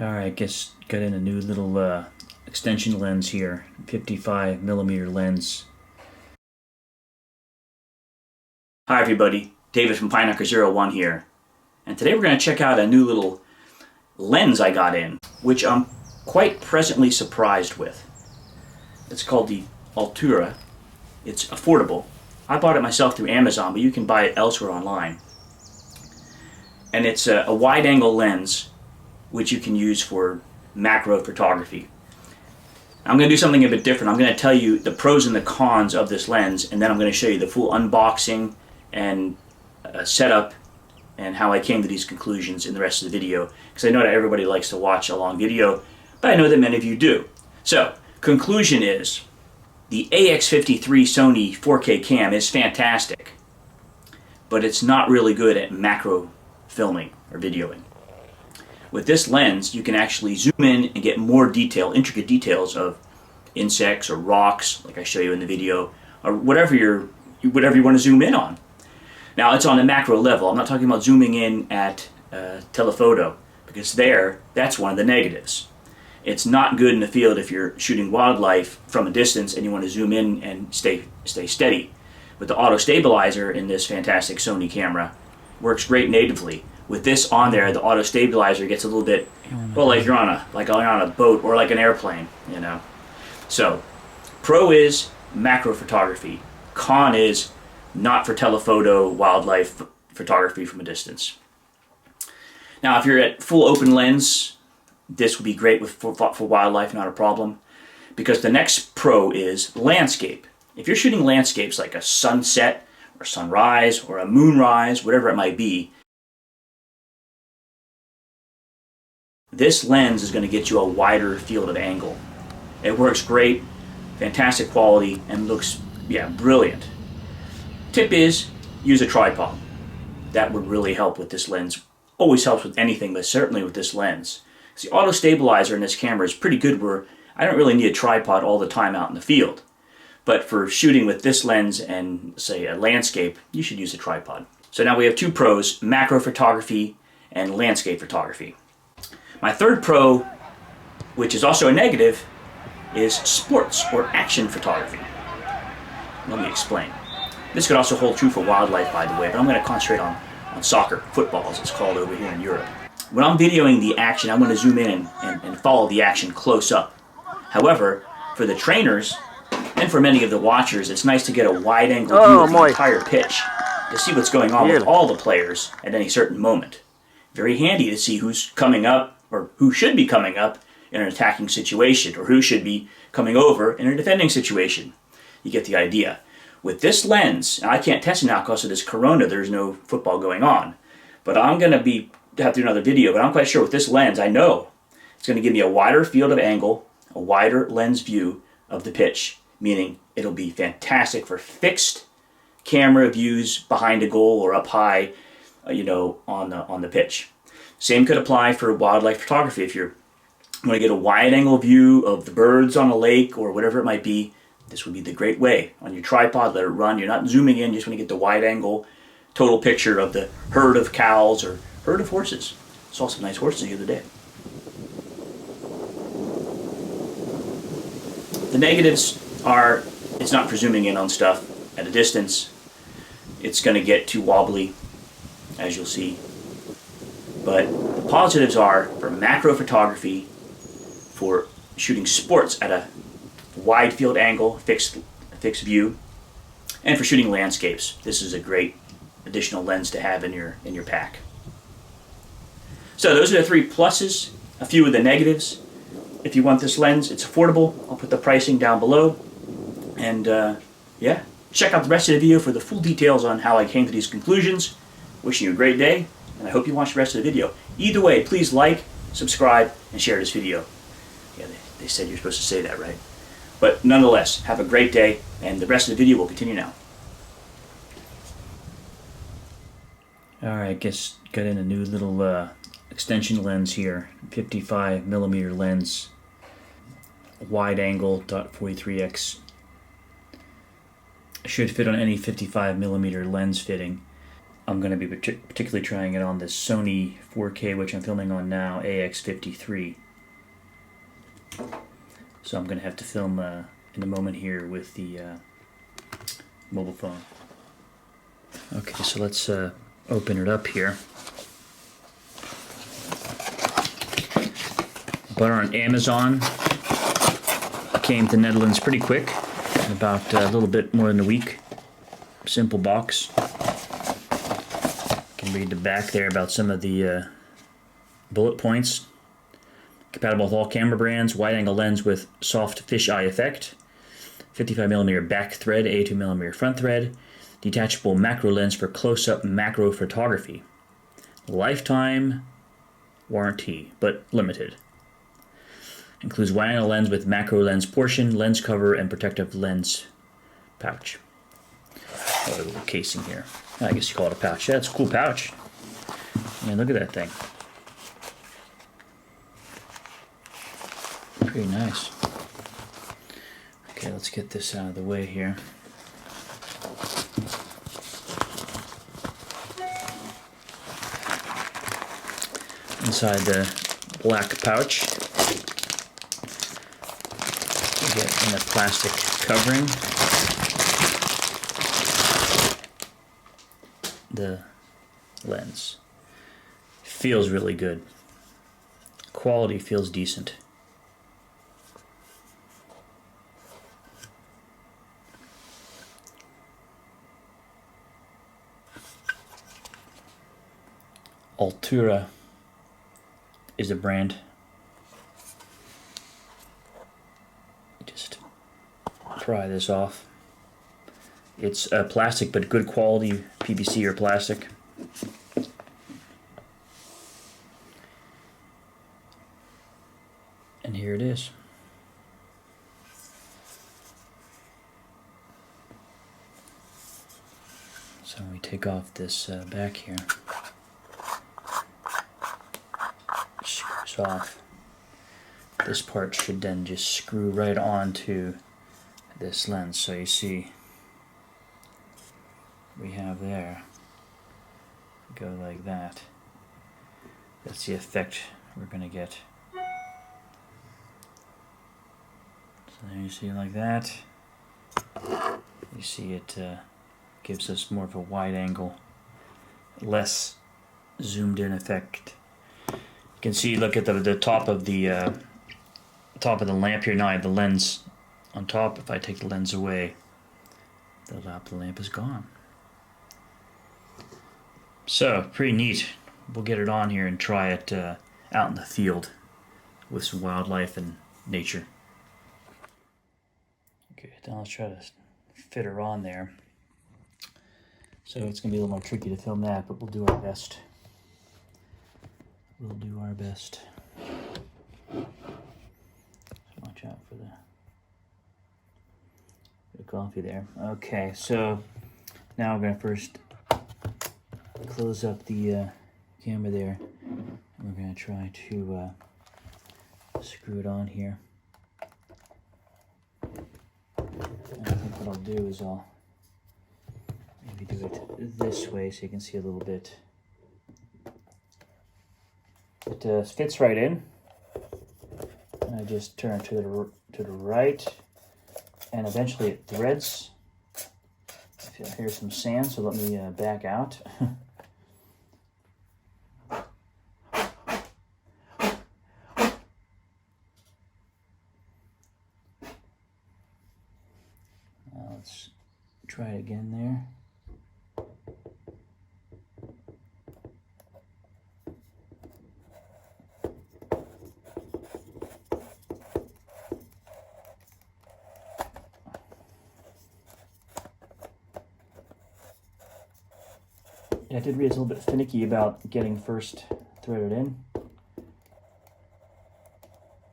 Alright, guess got in a new little extension lens here, 55mm lens. Hi everybody, David from Pinekncker01 here, and today we're going to check out a new little lens I got in, which I'm quite pleasantly surprised with. It's called the Altura. It's affordable. I bought it myself through Amazon, but you can buy it elsewhere online. And it's a wide-angle lens which you can use for macro photography. I'm going to do something a bit different. I'm going to tell you the pros and the cons of this lens, and then I'm going to show you the full unboxing and setup and how I came to these conclusions in the rest of the video, because I know that everybody likes to watch a long video, but I know that many of you do. So, conclusion is, the AX53 Sony 4K cam is fantastic, but it's not really good at macro filming or videoing. With this lens, you can actually zoom in and get more detail, intricate details of insects or rocks, like I show you in the video, or whatever you want to zoom in on. Now, it's on the macro level. I'm not talking about zooming in at telephoto, because that's one of the negatives. It's not good in the field if you're shooting wildlife from a distance and you want to zoom in and stay steady. But the auto stabilizer in this fantastic Sony camera works great natively. With this on there, the auto stabilizer gets a little bit, well, like you're on a boat or like an airplane, you know. So, pro is macro photography. Con is not for telephoto wildlife photography from a distance. Now, if you're at full open lens, this would be great for wildlife, not a problem. Because the next pro is landscape. If you're shooting landscapes like a sunset or sunrise or a moonrise, whatever it might be, this lens is going to get you a wider field of angle. It works great, fantastic quality, and looks, brilliant. Tip is, use a tripod. That would really help with this lens. Always helps with anything, but certainly with this lens. The auto stabilizer in this camera is pretty good where I don't really need a tripod all the time out in the field. But for shooting with this lens and, say, a landscape, you should use a tripod. So now we have two pros, macro photography and landscape photography. My third pro, which is also a negative, is sports or action photography. Let me explain. This could also hold true for wildlife, by the way, but I'm going to concentrate on soccer, football as it's called over here in Europe. When I'm videoing the action, I'm going to zoom in and follow the action close up. However, for the trainers and for many of the watchers, it's nice to get a wide-angle view of the entire pitch to see what's going on with all the players at any certain moment. Very handy to see who's coming up, or who should be coming up in an attacking situation, or who should be coming over in a defending situation. You get the idea. With this lens, and I can't test it now because of this corona, there's no football going on, but I'm going to have to do another video, but I'm quite sure with this lens, I know it's going to give me a wider field of angle, a wider lens view of the pitch, meaning it'll be fantastic for fixed camera views behind a goal or up high, on the pitch. Same could apply for wildlife photography. If you want to get a wide-angle view of the birds on a lake or whatever it might be, this would be the great way. On your tripod, let it run. You're not zooming in, you just want to get the wide-angle total picture of the herd of cows or herd of horses. Saw some nice horses the other day. The negatives are, it's not for zooming in on stuff at a distance. It's going to get too wobbly, as you'll see. But the positives are for macro photography, for shooting sports at a wide field angle, fixed view, and for shooting landscapes. This is a great additional lens to have in your pack. So those are the three pluses, a few of the negatives. If you want this lens, it's affordable. I'll put the pricing down below. And check out the rest of the video for the full details on how I came to these conclusions. Wishing you a great day, and I hope you watch the rest of the video. Either way, please like, subscribe, and share this video. Yeah, they said you're supposed to say that, right? But nonetheless, have a great day, and the rest of the video will continue now. Alright, guess got in a new little extension lens here, 55mm lens, wide angle, .43x. Should fit on any 55mm lens fitting. I'm going to be particularly trying it on this Sony 4K, which I'm filming on now, AX53. So I'm going to have to film in a moment here with the mobile phone. Okay, so let's open it up here. Bought on Amazon. Came to Netherlands pretty quick, in about a little bit more than a week. Simple box. You can read the back there about some of the bullet points. Compatible with all camera brands, wide-angle lens with soft fisheye effect, 55mm back thread, 82mm front thread, detachable macro lens for close-up macro photography. Lifetime warranty, but limited. Includes wide-angle lens with macro lens portion, lens cover, and protective lens pouch. Oh, a little casing here. I guess you call it a pouch. Yeah, it's a cool pouch. I mean, look at that thing. Pretty nice. Okay, let's get this out of the way here. Inside the black pouch, you get in a plastic covering the lens. Feels really good. Quality feels decent. Altura is a brand. Just pry this off. It's plastic, but good quality PVC or plastic. And here it is. So we take off this back here. Screws off. This part should then just screw right onto this lens. So you see we have there, go like that. That's the effect we're going to get. So there you see like that. You see it gives us more of a wide angle, less zoomed in effect. You can see, look at the top of the lamp here. Now I have the lens on top. If I take the lens away, the lamp is gone. So, pretty neat. We'll get it on here and try it out in the field with some wildlife and nature. Okay, now let's try to fit her on there. So it's going to be a little more tricky to film that, but we'll do our best. We'll do our best. Watch out for the coffee there. Okay, so now we're going to first close up the camera there. We're going to try to screw it on here. And I think what I'll do is I'll maybe do it this way so you can see a little bit. It fits right in. And I just turn to the right, and eventually it threads. I hear some sand, so let me back out. Let's try it again there. Yeah, I did read it's a little bit finicky about getting first threaded in.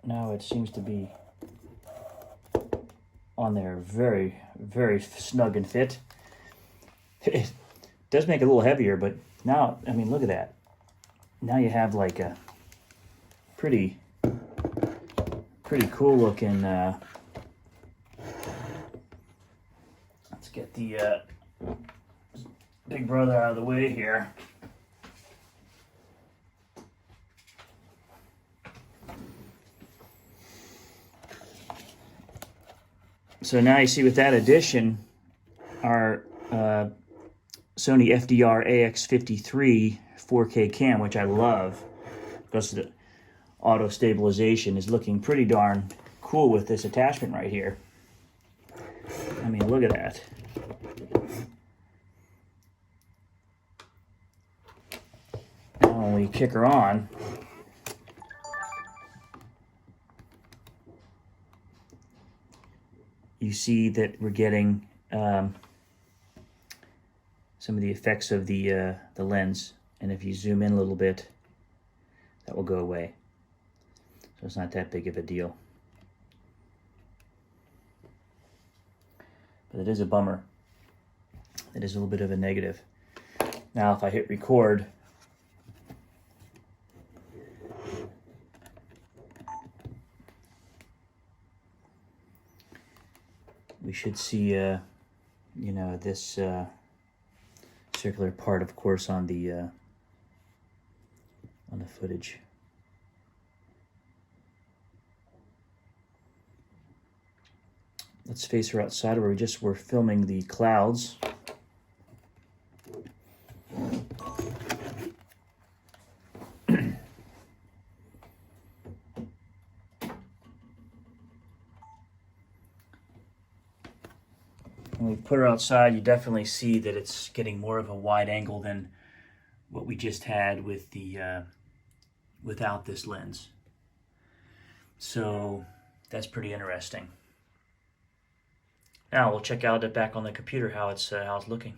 Now it seems to be on there very, very snug and fit. It does make it a little heavier, but now, I mean, look at that. Now you have like a pretty cool looking, let's get the big brother out of the way here. So now you see with that addition, our Sony FDR AX53 4K cam, which I love because of the auto stabilization, is looking pretty darn cool with this attachment right here. I mean, look at that. Now when we kick her on, you see that we're getting some of the effects of the lens, and if you zoom in a little bit, that will go away. So it's not that big of a deal. But it is a bummer. It is a little bit of a negative. Now if I hit record, we should see you know, this circular part, of course, on the footage. Let's face her outside where we were filming the clouds. When we put her outside, you definitely see that it's getting more of a wide angle than what we just had with the without this lens. So that's pretty interesting. Now we'll check out it back on the computer how it's looking.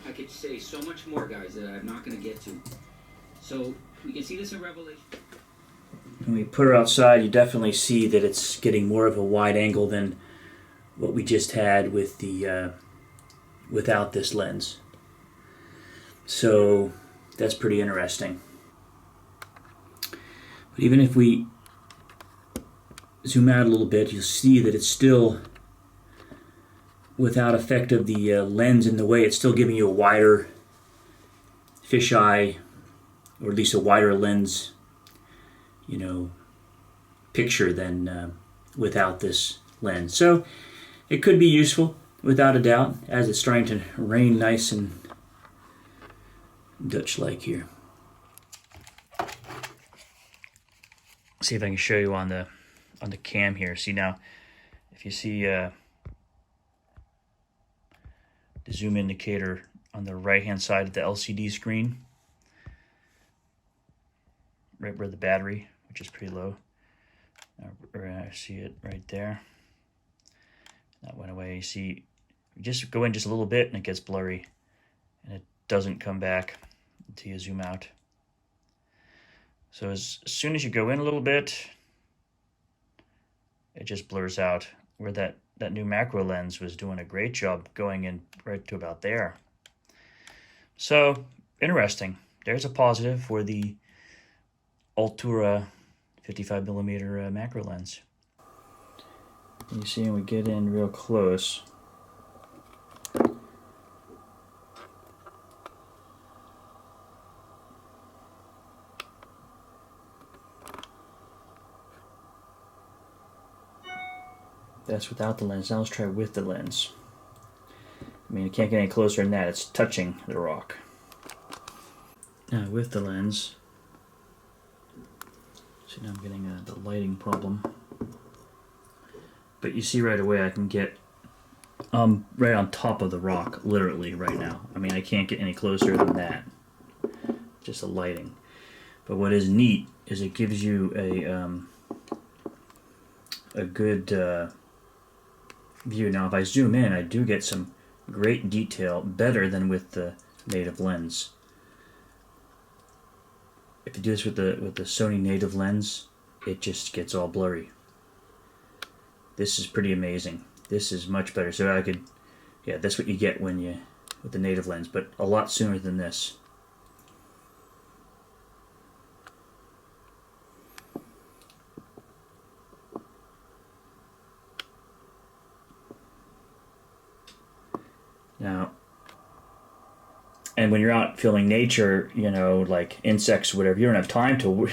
I could say so much more, guys, that I'm not going to get to. So we can see this in Revelation. When we put her outside, you definitely see that it's getting more of a wide angle than what we just had with the without this lens. So that's pretty interesting. But even if we zoom out a little bit, you'll see that it's still, without effect of the lens in the way, it's still giving you a wider fisheye, or at least a wider lens, you know, picture than without this lens. So it could be useful, without a doubt, as it's starting to rain nice and Dutch-like here. See if I can show you on the cam here. See now, if you see the zoom indicator on the right-hand side of the LCD screen, right where the battery, which is pretty low. I see it right there. That went away. You see, you just go in just a little bit and it gets blurry, and it doesn't come back until you zoom out. So as soon as you go in a little bit, it just blurs out, where that new macro lens was doing a great job going in right to about there. So interesting. There's a positive for the Altura 55mm macro lens. You see when we get in real close, that's without the lens. Now let's try with the lens. I mean, it can't get any closer than that. It's touching the rock. Now with the lens, see now I'm getting the lighting problem. But you see right away I can get right on top of the rock, literally right now. I mean, I can't get any closer than that. Just the lighting. But what is neat is it gives you a good view. Now if I zoom in, I do get some great detail, better than with the native lens. If you do this with the Sony native lens, it just gets all blurry. This is pretty amazing. This is much better. So I could, yeah, that's what you get when you with the native lens, but a lot sooner than this. Now, and when you're out filming nature, you know, like insects or whatever, you don't have time to,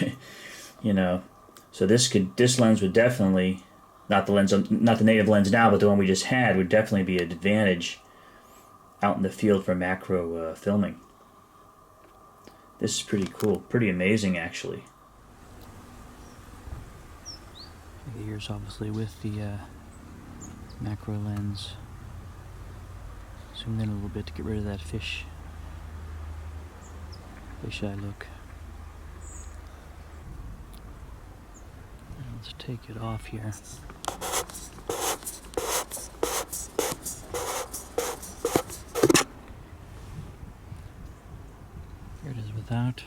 you know. So this lens would definitely, not the native lens now, but the one we just had would definitely be an advantage out in the field for macro filming. This is pretty cool, pretty amazing actually. Here's obviously with the macro lens. Zoom in a little bit to get rid of that fisheye look. And let's take it off here. Here it is without.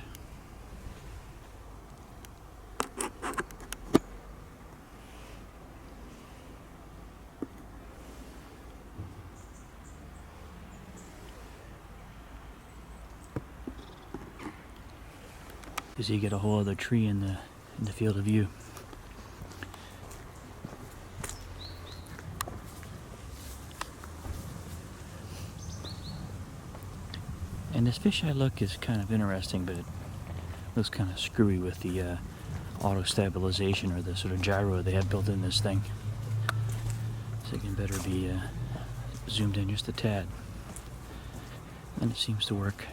Because you get a whole other tree in the field of view. And this fisheye look is kind of interesting, but it looks kind of screwy with the auto stabilization, or the sort of gyro they have built in this thing. So it can better be zoomed in just a tad. And it seems to work.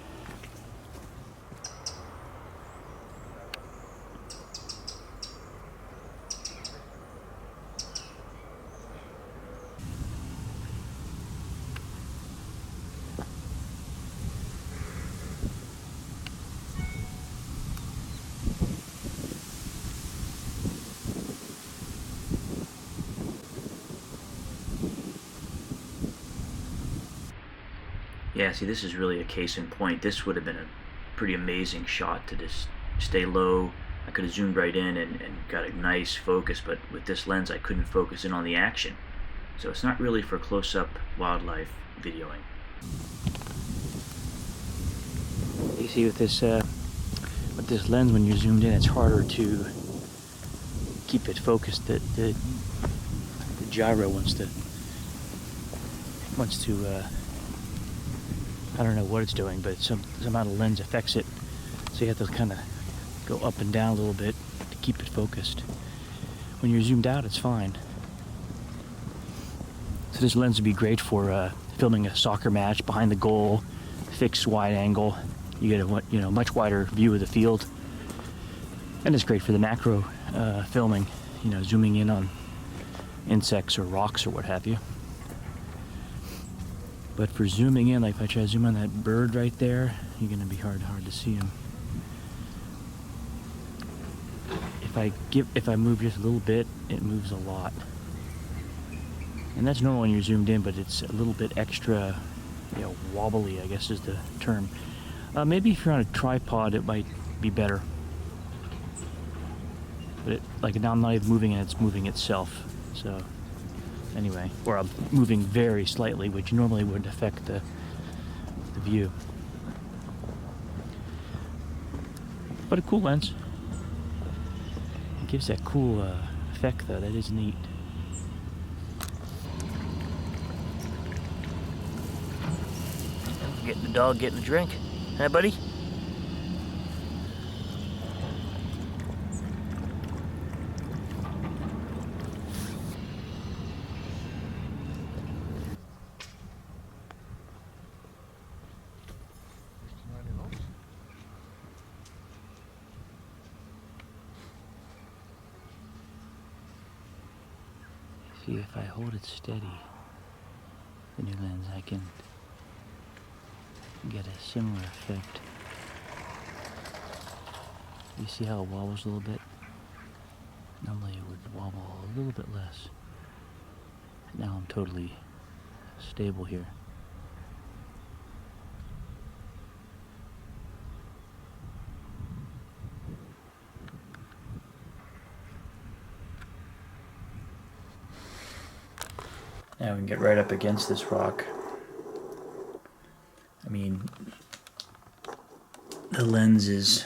Yeah, see, this is really a case in point. This would have been a pretty amazing shot to just stay low. I could have zoomed right in and got a nice focus, but with this lens I couldn't focus in on the action. So it's not really for close-up wildlife videoing. You see with this lens, when you're zoomed in, it's harder to keep it focused. The gyro wants to I don't know what it's doing, but somehow the lens affects it. So you have to kind of go up and down a little bit to keep it focused. When you're zoomed out, it's fine. So this lens would be great for filming a soccer match behind the goal, fixed wide angle. You get a much wider view of the field, and it's great for the macro filming. Zooming in on insects or rocks or what have you. But for zooming in, like if I try to zoom on that bird right there, you're going to be hard to see him. If I move just a little bit, it moves a lot. And that's normal when you're zoomed in, but it's a little bit extra, wobbly, I guess is the term. Maybe if you're on a tripod, it might be better. But now I'm not even moving it, it's moving itself. So anyway, or I'm moving very slightly, which normally would affect the view. But a cool lens. It gives that cool effect though, that is neat. Getting the dog getting a drink. Huh, buddy? See, if I hold it steady, the new lens, I can get a similar effect. You see how it wobbles a little bit? Normally it would wobble a little bit less. Now I'm totally stable here. Now we can get right up against this rock. I mean, the lens is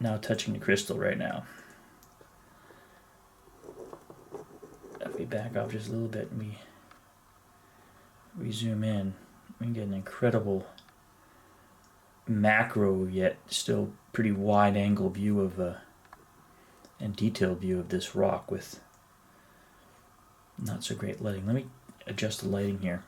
now touching the crystal right now. That'd be back off just a little bit and we zoom in, we can get an incredible macro yet still pretty wide angle view of and detailed view of this rock with not so great lighting. Let me adjust the lighting here.